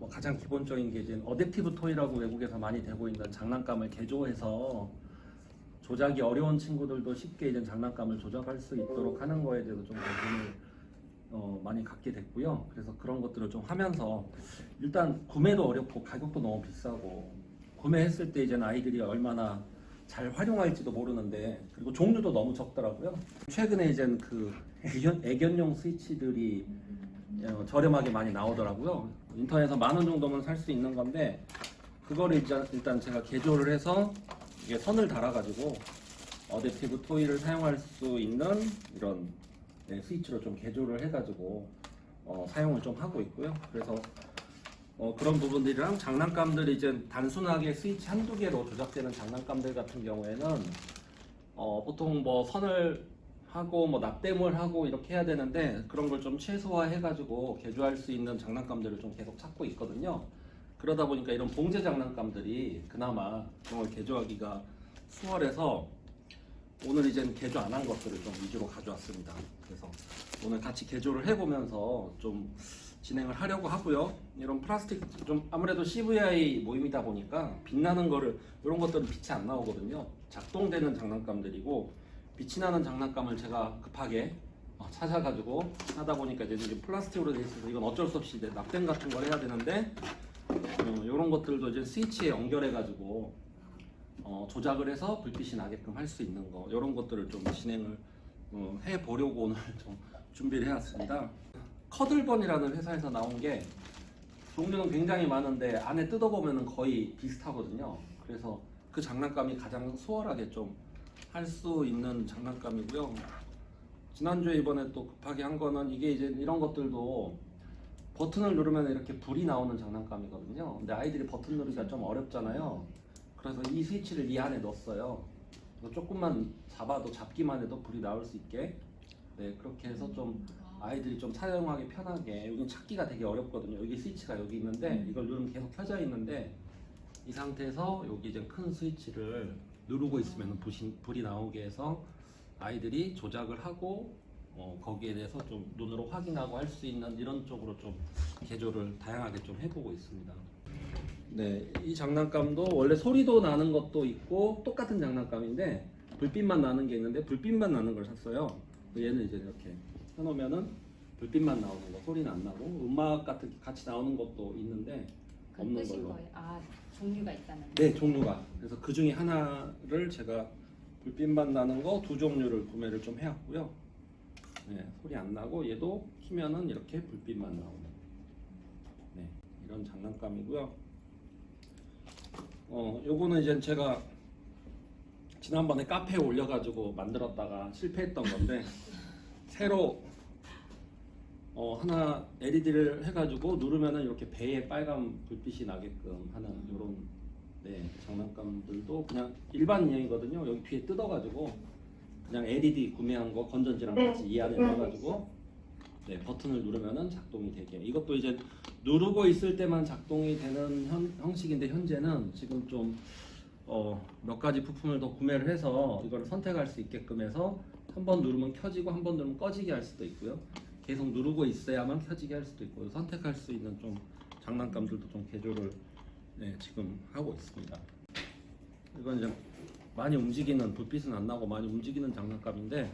가장 기본적인 게 이제 어댑티브 토이라고 외국에서 많이 되고 있는 장난감을 개조해서 조작이 어려운 친구들도 쉽게 이제 장난감을 조작할 수 있도록 하는 거에 대해서 좀 관심을 많이 갖게 됐고요. 그래서 그런 것들을 좀 하면서 일단 구매도 어렵고 가격도 너무 비싸고 구매했을 때 이제 아이들이 얼마나 잘 활용할지도 모르는데 그리고 종류도 너무 적더라고요. 최근에 이제 그 애견용 스위치들이 저렴하게 많이 나오더라고요. 인터넷에서 10,000원 정도면 살 수 있는 건데 그거를 일단 제가 개조를 해서 이게 선을 달아가지고 어댑티브 토이를 사용할 수 있는 이런 스위치로 좀 개조를 해가지고 사용을 좀 하고 있고요. 그래서 그런 부분들이랑 장난감들이 이제 단순하게 스위치 한두 개로 조작되는 장난감들 같은 경우에는 보통 뭐 선을 하고 뭐 납땜을 하고 이렇게 해야 되는데 그런 걸 좀 최소화해가지고 개조할 수 있는 장난감들을 좀 계속 찾고 있거든요. 그러다 보니까 이런 봉제 장난감들이 그나마 그런 걸 개조하기가 수월해서 오늘 이제 개조 안 한 것들을 좀 위주로 가져왔습니다. 그래서 오늘 같이 개조를 해보면서 좀 진행을 하려고 하고요. 이런 플라스틱 좀 아무래도 CVI 모임이다 보니까 빛나는 거를 이런 것들은 빛이 안 나오거든요. 작동되는 장난감들이고 빛이 나는 장난감을 제가 급하게 찾아가지고 하다 보니까 이제 플라스틱으로 돼 있어서 이건 어쩔 수 없이 이제 납땜 같은 걸 해야 되는데 이런 것들도 이제 스위치에 연결해가지고 조작을 해서 불빛이 나게끔 할 수 있는 거 이런 것들을 좀 진행을 해보려고 오늘 좀 준비를 해왔습니다. 커들번이라는 회사에서 나온 게 종류는 굉장히 많은데 안에 뜯어보면 거의 비슷하거든요. 그래서 그 장난감이 가장 수월하게 좀 할 수 있는 장난감이고요. 지난주에 이번에 또 급하게 한 거는 이게 이제 이런 것들도 버튼을 누르면 이렇게 불이 나오는 장난감이거든요. 근데 아이들이 버튼 누르기가 좀 어렵잖아요. 그래서 이 스위치를 이 안에 넣었어요. 조금만 잡아도 잡기만 해도 불이 나올 수 있게 그렇게 해서 좀 아이들이 좀 사용하기 편하게. 여기 찾기가 되게 어렵거든요. 여기 스위치가 여기 있는데 이걸 누르면 계속 켜져 있는데 이 상태에서 여기 이제 큰 스위치를 누르고 있으면 불이 나오게 해서 아이들이 조작을 하고 거기에 대해서 좀 눈으로 확인하고 할 수 있는 이런 쪽으로 좀 개조를 다양하게 좀 해보고 있습니다. 네, 이 장난감도 원래 소리도 나는 것도 있고 똑같은 장난감인데 불빛만 나는 게 있는데 불빛만 나는 걸 샀어요. 얘는 이제 이렇게 해놓으면은 불빛만 나오는 거, 소리는 안 나고 음악 같이 나오는 것도 있는데 없는 뜻인 걸로. 거예요? 아, 종류가 있다는 거? 네, 종류가. 그래서 그 중에 하나를 제가 불빛만 나는 거 2종류를 구매를 좀 해왔고요. 네, 소리 안 나고 얘도 키면은 이렇게 불빛만 나오는 이런 장난감이고요. 요거는 이제 제가 지난번에 카페에 올려가지고 만들었다가 실패했던 건데 새로 하나 LED를 해가지고 누르면은 이렇게 배에 빨간 불빛이 나게끔 하는 이런 장난감들도 그냥 일반 인형이거든요. 여기 뒤에 뜯어가지고 그냥 LED 구매한 거 건전지랑 같이 이 안에 넣어가지고 버튼을 누르면은 작동이 되게. 이것도 이제 누르고 있을 때만 작동이 되는 형식인데 현재는 지금 좀 몇 가지 부품을 더 구매를 해서 이걸 선택할 수 있게끔 해서 한 번 누르면 켜지고 한 번 누르면 꺼지게 할 수도 있고요. 계속 누르고 있어야만 켜지게 할 수도 있고 선택할 수 있는 좀 장난감들도 좀 개조를 지금 하고 있습니다. 이건 이제 많이 움직이는, 불빛은 안 나고 많이 움직이는 장난감인데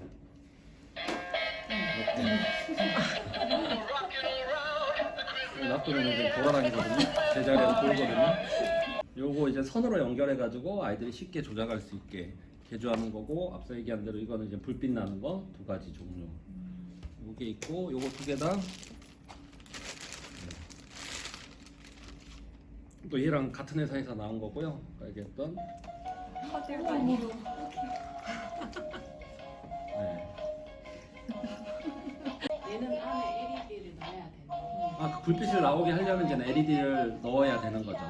놔두면 이제 돌아다니거든요. 제자리에서 돌거든요. 요거 이제 선으로 연결해 가지고 아이들이 쉽게 조작할 수 있게 개조하는 거고, 앞서 얘기한 대로 이거는 이제 불빛 나는 거 2가지 종류. 요게 있고 요거 2개 다 또 얘랑 같은 회사에서 나온 거고요. 아까 얘기했던 얘는 안에 LED를 넣어야 돼요. 그 불빛을 나오게 하려면 이제 LED를 넣어야 되는 거죠.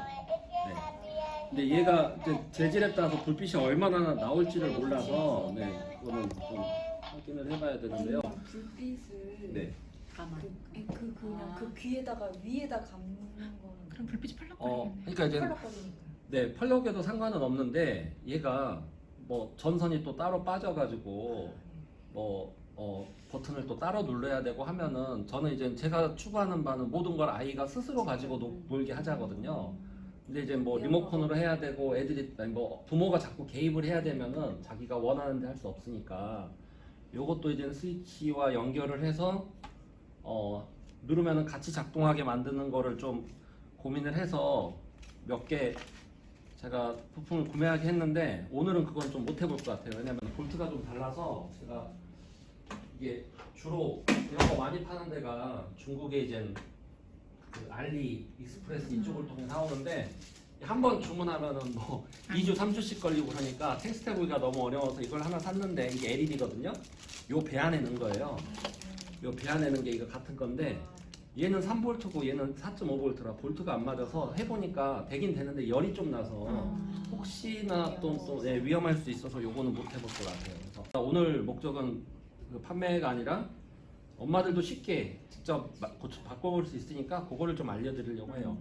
근데 얘가 이제 재질에 따라서 불빛이 얼마나 나올지를 몰라서 그거는 좀 확인을 해봐야 되는데요. 불빛을 가만. 그냥 그 귀에다가 위에다 감는 거는 그럼 불빛이 펄럭거리겠네. 그러니까 이제 펄럭거리니까. 펄럭여도 상관은 없는데 얘가 뭐 전선이 또 따로 빠져가지고 뭐 버튼을 또 따로 눌러야 되고 하면은 저는 이제 제가 추구하는 바는 모든 걸 아이가 스스로 가지고 놀게 하자거든요. 근데 이제 뭐 리모컨으로 해야 되고 애들이 아니 뭐 부모가 자꾸 개입을 해야 되면은 자기가 원하는데 할 수 없으니까 요것도 이제 스위치와 연결을 해서 누르면은 같이 작동하게 만드는 거를 좀 고민을 해서 몇 개 제가 부품을 구매하게 했는데 오늘은 그건 좀 못 해볼 것 같아요. 왜냐면 볼트가 좀 달라서 제가 이게 주로 이런 거 많이 파는 데가 중국에 이제 그 알리 익스프레스 이쪽을 통해 나오는데 한 번 주문하면은 뭐 2주 3주씩 걸리고 하니까 테스트해보기가 너무 어려워서 이걸 하나 샀는데 이게 LED거든요. 요 배 안에 넣은 거예요. 요 배 안에 넣은 게 이거 같은 건데 얘는 3V고 얘는 4.5V라 볼트가 안 맞아서 해보니까 되긴 되는데 열이 좀 나서 혹시나 또 위험할 수 있어서 요거는 못 해볼 것 같아요. 그래서 오늘 목적은 그 판매가 아니라 엄마들도 쉽게 직접 바꿔볼 수 있으니까 그거를 좀 알려드리려고 해요.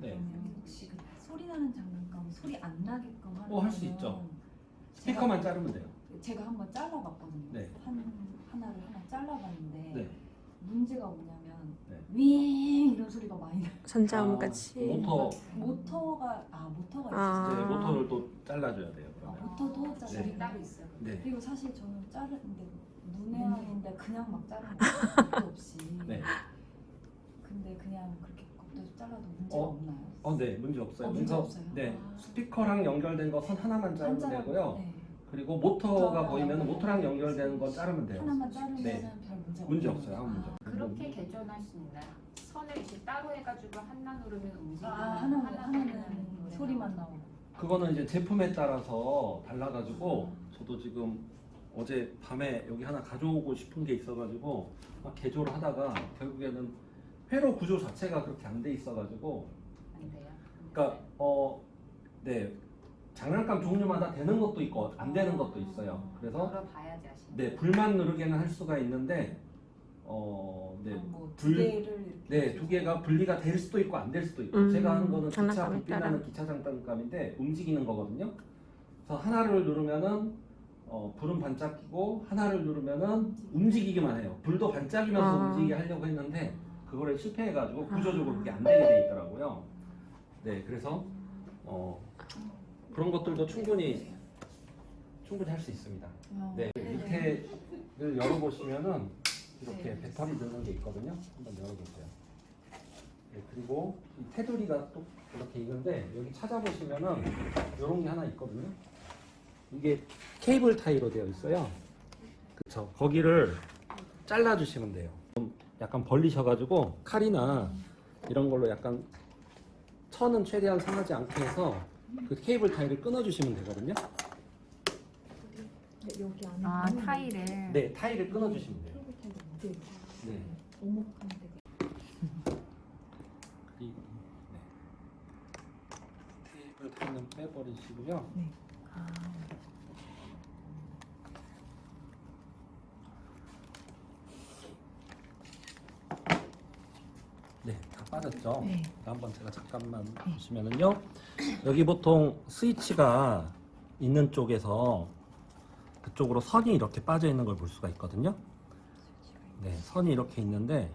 네. 혹시 그 소리 나는 장난감 소리 안 나게끔 하는 할 수 거는 있죠. 스피커만 자르면 돼요. 제가 한번 잘라봤거든요. 네. 하나를 하나 잘라봤는데 네. 문제가 뭐냐면 네. 윙 이런 소리가 많이 나요. 전자음같이. 모터 모터가 아. 이제 모터를 또 잘라줘야 돼요. 그러면. 모터도 자르는 네. 따로 있어요. 네. 그리고 사실 저는 자르는데 문외한인데 그냥 막 자르는 거예요. 필요 없이. 네. 근데 그냥 그렇게 겉에서 잘라도 문제가 없나요? 네, 문제 없어요. 문제 그래서 없어요? 네, 아. 스피커랑 연결된 거 선 하나만 자르면 한 자르- 되고요. 네. 그리고 모터가 모터랑 보이면 모터랑 연결되는 거 자르면 돼요. 하나만 자르면 네. 별 문제 없어요. 문제 없어요. 아무 문제. 그렇게 개조할 수 있나요? 선을 이렇게 따로 해가지고 하나 누르면 움직이고 하나는 소리만 나오고. 그거는 이제 제품에 따라서 달라가지고 저도 지금 어제 밤에 여기 하나 가져오고 싶은 게 있어가지고 막 개조를 하다가 결국에는 회로 구조 자체가 그렇게 안 돼 있어가지고 안 돼요. 그러니까 네 장난감 종류마다 되는 것도 있고 안 되는 것도 있어요. 그래서 열어봐야지 아시는. 네 불만 누르게는 할 수가 있는데 네. 뭐두 개를 네, 두 개가 분리가 될 수도 있고 안 될 수도 있고 제가 하는 거는 기차 장난감에 불빛나는 따라. 기차 장난감인데 움직이는 거거든요. 그래서 하나를 누르면은 불은 반짝이고 하나를 누르면은 움직이기만 해요. 불도 반짝이면서 움직이게 하려고 했는데 그거를 실패해가지고 구조적으로 그게 안 되게 돼 있더라고요. 네, 그래서 그런 것들도 충분히 할 수 있습니다. 네, 밑에를 열어보시면은 이렇게 배터리 넣는 게 있거든요. 한번 열어보세요. 네, 그리고 이 테두리가 또 이렇게 있는데 여기 찾아보시면은 이런 게 하나 있거든요. 이게 케이블 타이로 되어 있어요. 그쵸? 거기를 잘라주시면 돼요. 좀 약간 벌리셔가지고 칼이나 이런 걸로 약간 천은 최대한 상하지 않게 해서 그 케이블 타이를 끊어주시면 되거든요. 여기 안에 아 타일을. 네, 타이를 끊어주시면 돼요. 네. 오목한 데가 그리고 테이블 타이는 빼버리시고요. 네, 다 빠졌죠? 한번 제가 잠깐만 보시면은요. 여기 보통 스위치가 있는 쪽에서 그쪽으로 선이 이렇게 빠져 있는 걸 볼 수가 있거든요. 네, 선이 이렇게 있는데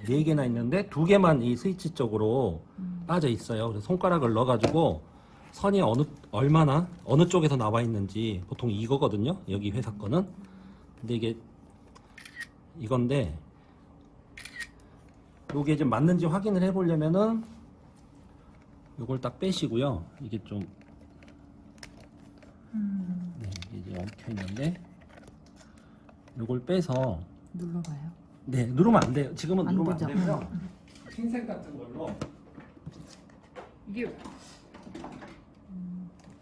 4개나 있는데 2개만 이 스위치 쪽으로 빠져 있어요. 그래서 손가락을 넣어가지고 선이 어느 쪽에서 나와 있는지 보통 이거거든요. 여기 회사 거는. 근데 이게 이건데 요게 이제 맞는지 확인을 해보려면은 요걸 딱 빼시고요. 이게 좀 네, 이게 이제 엉켜 있는데 요걸 빼서 눌러봐요. 네, 누르면 안 돼요. 지금은 안 누르면 되죠. 안 되고요. 핀셋 같은 걸로 이게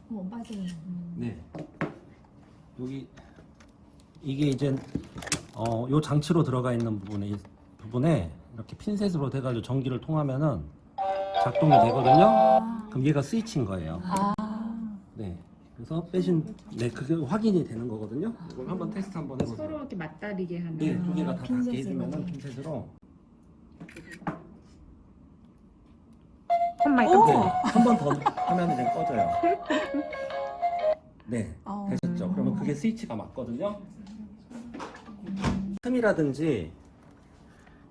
맞아요. 네. 여기 이게 이제 요 장치로 들어가 있는 부분에 이렇게 핀셋으로 돼가지고 전기를 통하면은 작동이 되거든요. 그럼 얘가 스위치인 거예요. 네. 그래서 네, 그게 확인이 되는 거거든요. 이걸 한번 테스트 한번 해보세요. 서로 이렇게 맞다리게 하는. 네, 두 개가 다 닿게 핀셋으로. 해주면은 핀셋으로. 오 마이 네, 갓. 한 번 더 하면 이제 꺼져요. 네, 어. 되셨죠? 그러면 그게 스위치가 맞거든요. 틈이라든지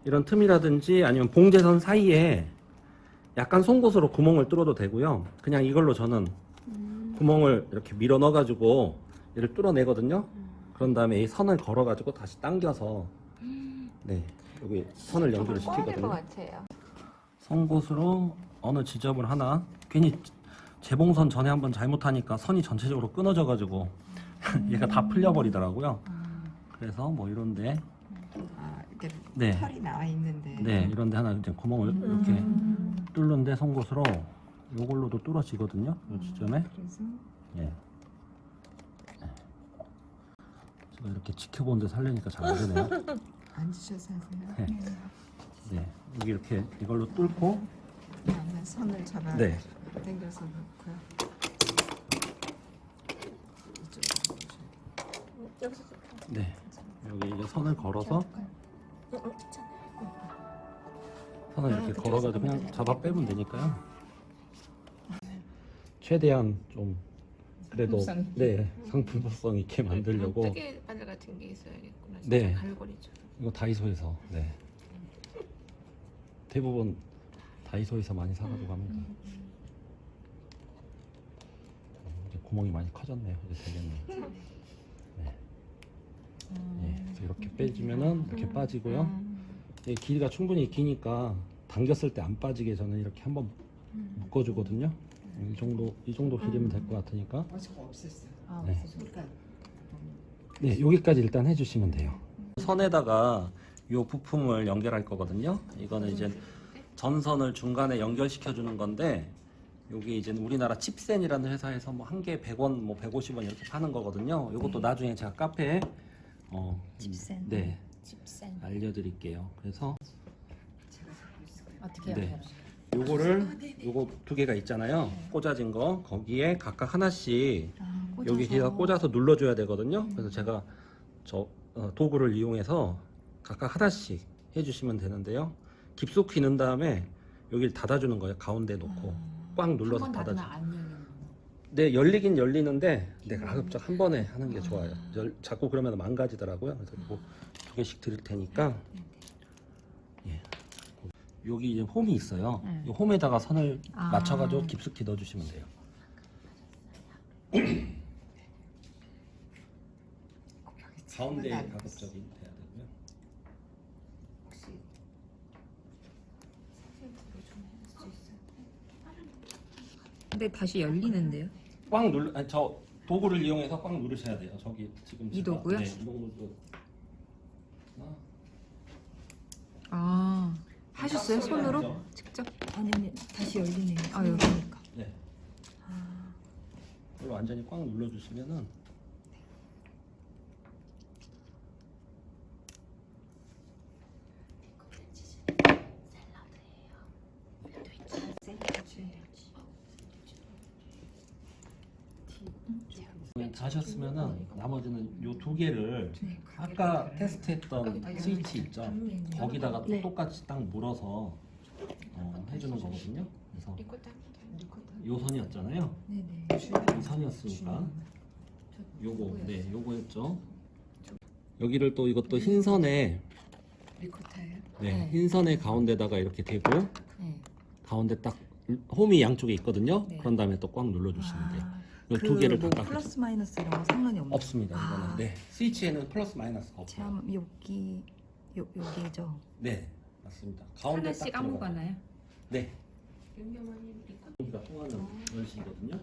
이런 틈이라든지 아니면 봉제선 사이에 약간 송곳으로 구멍을 뚫어도 되고요. 그냥 이걸로 저는 구멍을 이렇게 밀어 넣어가지고 얘를 뚫어내거든요. 그런 다음에 이 선을 걸어가지고 다시 당겨서 네 여기 선을 연결을 꺼야 될 것 시키거든요. 같아요. 송곳으로 어느 지점을 하나 괜히 재봉선 전에 한번 잘못하니까 선이 전체적으로 끊어져가지고 얘가 다 풀려버리더라고요. 그래서 뭐 이런데 아, 이렇게 네. 털이 나와 있는데. 네 이런데 하나 이제 구멍을 이렇게 뚫는데 송곳으로 요걸로도 뚫어지거든요. 이 지점에. 그래서 예. 제가 이렇게 지켜보는데 살려니까 잘 안 되네요. 앉으셔서 하세요. 네. 네. 여기 이렇게 이걸로 뚫고 그다음에 선을 잡아 네. 당겨서 놓고요. 이쪽으로 보셔야 돼요. 네. 여기 이제 선을 걸어서 선을 이렇게 걸어가지고 그냥 잡아 빼면 되니까요. 최대한 좀 그래도 상품성. 네 상품성 있게 만들려고 뜨개 바늘 같은 게 있어야겠구나. 진짜 네. 갈고리처럼. 이거 다이소에서 네 대부분 다이소에서 많이 사가지고 합니다. 이제 구멍이 많이 커졌네요. 이제 되겠네요. 네. 네, 그래서 이렇게 빼주면은 이렇게 빠지고요. 이 길이가 충분히 기니까 당겼을 때 안 빠지게 저는 이렇게 한번 묶어주거든요. 이 정도 길이면 될 것 같으니까. 저거 없었어요. 네. 그러니까 네, 여기까지 일단 해주시면 돼요. 선에다가 이 부품을 연결할 거거든요. 이거는 이제 전선을 중간에 연결시켜 주는 건데, 여기 이제 우리나라 칩센이라는 회사에서 뭐 한 개에 100원, 뭐 150원 이렇게 파는 거거든요. 이것도 나중에 제가 카페에 칩센. 네, 칩센. 알려드릴게요. 그래서 어떻게 네. 해요? 요거 두 개가 있잖아요. 꽂아진 거 거기에 각각 하나씩 여기에다 꽂아서 눌러줘야 되거든요. 그래서 제가 저 도구를 이용해서 각각 하나씩 해주시면 되는데요. 깊숙이 넣은 다음에 여기를 닫아주는 거예요. 가운데 놓고 꽉 눌러서 닫아줘. 안 열리는 네, 열리긴 열리는데 내가 가급적 한 번에 하는 게 좋아요. 자꾸 그러면 망가지더라고요. 그래서 이거 두 개씩 드릴 테니까. 예. 여기 이제 홈이 있어요. 이 홈에다가 선을 맞춰가지고 깊숙이 넣어주시면 돼요. 가운데 가급적이 돼야 되고요. 근데 다시 열리는데요? 꽉 눌러, 아니, 저 도구를 이용해서 꽉 누르셔야 돼요. 저기 지금 이 제가- 도구요? 네, 이 도구도. 하셨어요? 손으로? 그렇죠. 직접? 아니 다시 열리네요. 아 열리니까. 네. 이걸 완전히 꽉 눌러주시면은 다 하셨으면은 나머지는 요 두 개를 아까 테스트했던 스위치 있죠? 거기다가 또 똑같이 딱 물어서 해주는 거거든요. 그래서 요 선이었잖아요. 네네. 이 선이었으니까 네 요거였죠. 여기를 또 이것도 흰 선에 리코타예요. 네, 흰 선의 가운데다가 이렇게 대고 네. 가운데 딱 홈이 양쪽에 있거든요. 네. 그런 다음에 또 꽉 눌러주시면 돼요. 이 두 그 개를 뭐 각각 플러스 마이너스 이런 거 상관이 없나요? 없습니다. 이거는 네 스위치에는 플러스 마이너스가 없어요. 참 여기죠. 네 맞습니다. 가운데 딱 하나씩 들어가요. 아무거나요? 네. 여기가 통하는 연식이거든요.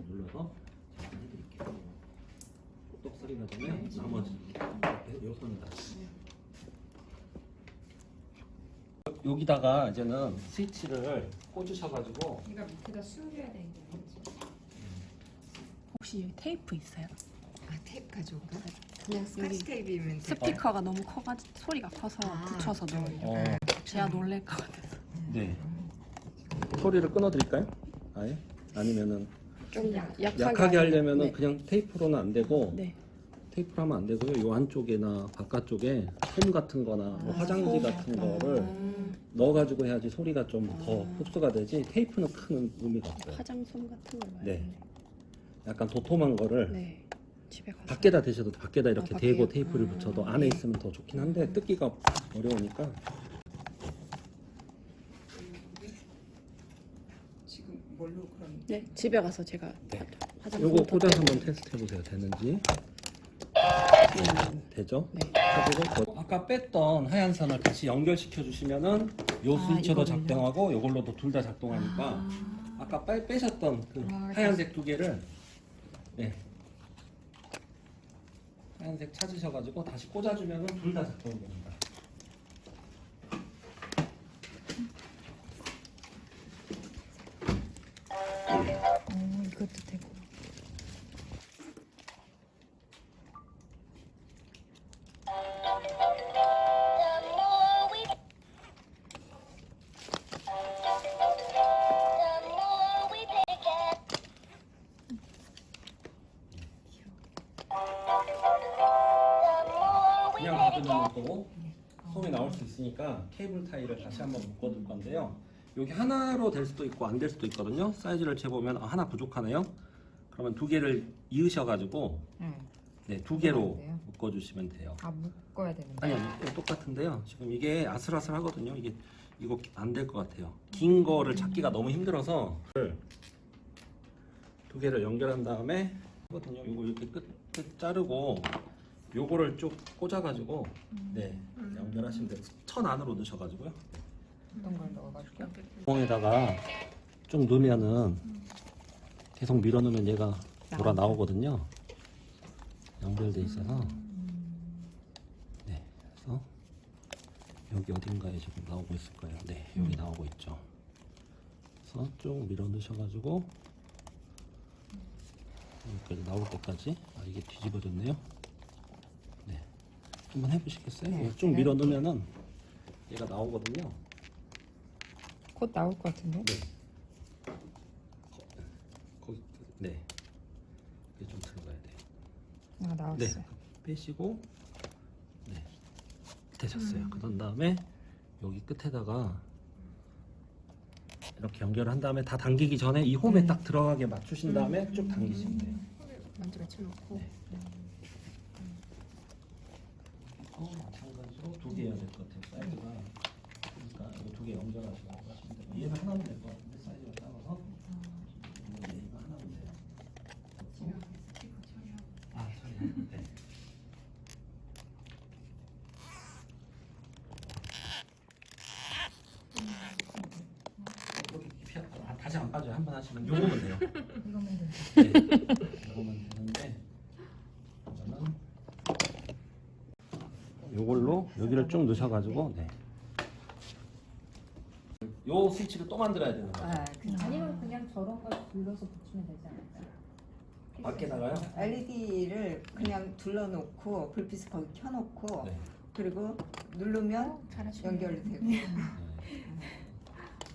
눌러서 제가 해드릴게요. 똑 소리가 전에 나머지 요 손을 다시. 여기다가 이제는 스위치를 꽂으셔가지고 이거 밑에다 수울여야 되는 게 뭐지? 혹시 테이프 있어요? 아 테이프 가져올까? 그냥 스카치 테이프이면 돼. 스피커가 너무 커가지고 소리가 커서 붙여서 넣어요. 제가 놀랄 것 같아서. 네. 소리를 끊어드릴까요? 아예? 아니면은 좀 약하게 하려면은 네. 그냥 테이프로는 안 되고 네. 테이프로 하면 안 되고요. 요 안쪽이나 바깥쪽에 솜 같은 거나 뭐 화장지 같은 거를 넣어가지고 해야지 소리가 좀 더 흡수가 되지 테이프는 큰 의미가 없어요. 화장솜 같은 걸 말해요. 네. 약간 도톰한 거를 네. 집에 가서. 밖에다 대셔도 돼. 밖에다 이렇게 밖에요? 대고 테이프를 붙여도 안에 있으면 더 좋긴 한데 뜯기가 어려우니까. 지금 뭘로 그럼 네, 집에 가서 제가 네. 화장품 요거 더 꽂아서 떼고. 한번 테스트 해보세요. 되는지. 되죠? 네. 그리고 아까 뺐던 하얀 선을 다시 연결시켜 주시면은 요 스위처도 이거를요? 작동하고 요걸로도 둘 다 작동하니까 아까 빼셨던 그 하얀색 두 개를 네. 하얀색 찾으셔가지고 다시 꽂아주면은 둘 다 작동됩니다. 이것도 되고. 그냥 닫으면 또 소음이 나올 수 있으니까 케이블 타이를 다시 한번 묶어줄 건데요. 여기 하나로 될 수도 있고 안 될 수도 있거든요. 사이즈를 재보면 하나 부족하네요. 그러면 두 개를 이으셔가지고 네, 두 개로 돼요? 묶어주시면 돼요. 아 묶어야 되는 아니요, 이거 똑같은데요. 지금 이게 아슬아슬하거든요. 이거 안 될 것 같아요. 긴 거를 찾기가 너무 힘들어서 두 개를 연결한 다음에 하거든요. 이거 이렇게 끝 자르고 요거를 쭉 꽂아가지고 네 연결하시면 돼요. 천 안으로 넣으셔가지고요. 어떤 걸 넣어가지고. 구멍에다가 쭉 넣으면은 계속 밀어넣으면 얘가 돌아 나오거든요. 연결돼 있어서 네 그래서 여기 어딘가에 지금 나오고 있을 거예요. 네 여기 나오고 있죠. 그래서 쭉 밀어 넣으셔가지고 여기까지 나올 때까지 이게 뒤집어졌네요. 네 한번 해보시겠어요? 네, 쭉 밀어 넣으면은 얘가 나오거든요. 곧 나올 것 같은데. 네. 거기 네. 이게 좀 들어가야 돼요. 아 나왔어요. 네. 빼시고 네. 되셨어요. 그런 다음에 여기 끝에다가 이렇게 연결한 다음에 다 당기기 전에 이 홈에 딱 들어가게 맞추신 다음에 쭉 당기시면 돼요. 먼저 맞춰놓고. 네. 마찬가지로 두 개 해야 될 것 같아요. 사이즈가 그러니까 이거 두 개 연결하시고 하시면 돼요. 얘는 하나면 될 것 같은데 사이즈가 작아서 얘가 하나면 돼요. 아, 처리. 네. 다시 안 빠져요. 한 번 하시면 요거면 돼요. 이거면 돼. 네. 요거면 되는데 저는 요걸로 여기를 쭉 넣으셔가지고 네. 요 스위치를 또 만들어야 되는 거예요. 아니면 그냥 저런 걸 불러서 붙이면 되지 않을까요? 밖에 나가요? LED를 그냥 둘러놓고 불빛을 거기 켜놓고 네. 그리고 누르면 잘하시네. 연결이 되고. 네.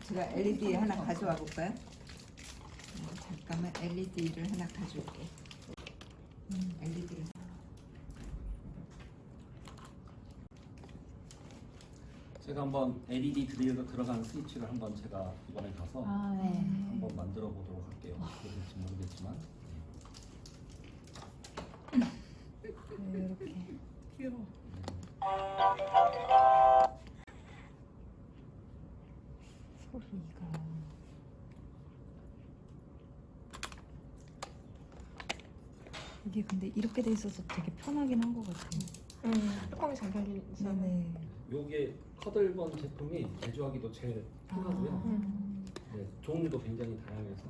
제가 LED 하나 가져와 볼까요? 잠깐만 LED를 하나 가져올게. LED를 제가 한번 LED 드릴로 들어간 스위치를 한번 제가 이번에 가서 네. 한번 만들어 보도록 할게요. 어떻게 될지 모르겠지만 이렇게. 귀여워. 소리가. 이게 근데 이렇게 돼 있어서 되게 편하긴 한 것 같아요. 뚜껑이 잘 달려 있어요. 네네. 요게 커들번 제품이 제조하기도 제일 편하고요. 아. 네, 종류도 굉장히 다양해서